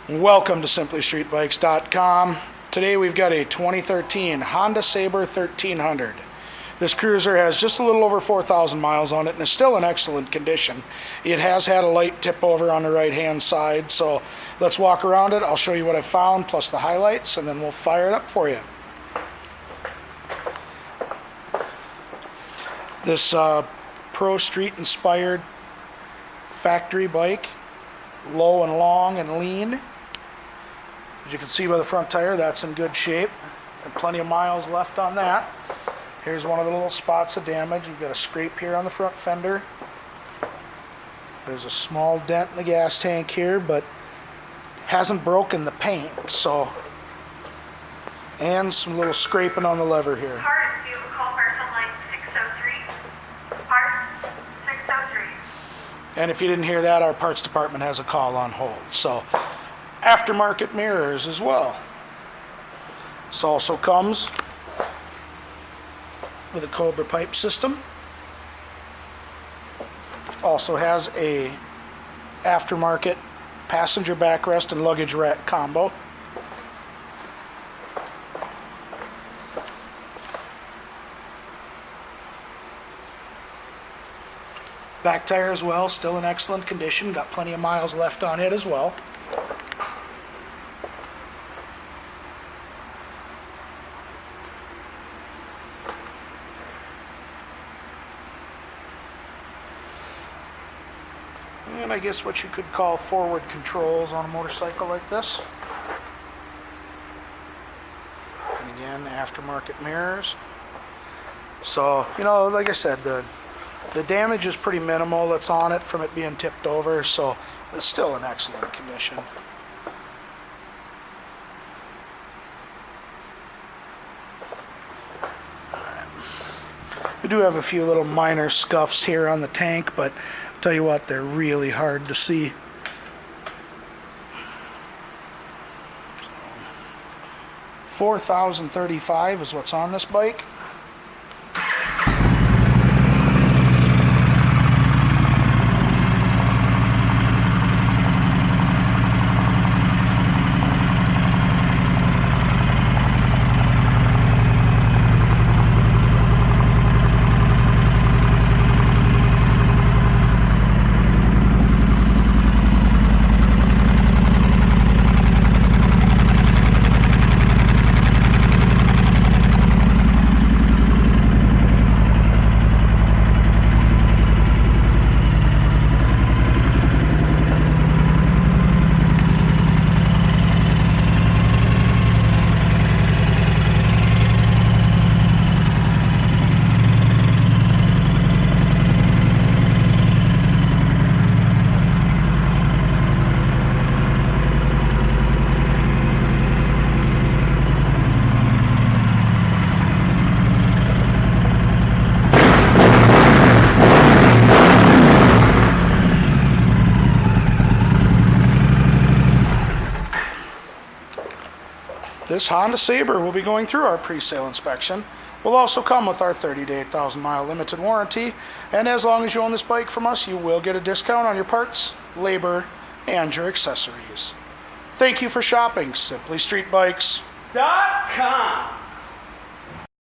Welcome to simplystreetbikes.com. Today we've got a 2013 Honda Sabre 1300. This cruiser has just a little over 4,000 miles on it and is still in excellent condition. It has had a light tip over on the right hand side, so let's walk around it. I'll show you what I found plus the highlights, and then we'll fire it up for you. This Pro Street inspired factory bike, low and long and lean. As you can see by the front tire, that's in good shape and plenty of miles left on that. Here's one of the little spots of damage. You've got a scrape here on the front fender. There's a small dent in the gas tank here, but hasn't broken the paint, so. And some little scraping on the lever here. Parts, you call parcel line 603. Parts 603. And if you didn't hear that, our parts department has a call on hold. So, aftermarket mirrors as well. This also comes with a Cobra pipe system. Also has a aftermarket passenger backrest and luggage rack combo. Back tire as well, still in excellent condition. Got plenty of miles left on it as well. And I guess what you could call forward controls on a motorcycle like this. And again, aftermarket mirrors. So, you know, like I said, the damage is pretty minimal that's on it from it being tipped over, so it's still in excellent condition. We do have a few little minor scuffs here on the tank, but I'll tell you what, they're really hard to see. 4,035 is what's on this bike. This Honda Sabre will be going through our pre-sale inspection. Will also come with our 30 to 8,000 mile limited warranty, and as long as you own this bike from us, you will get a discount on your parts, labor, and your accessories. Thank you for shopping simplystreetbikes.com.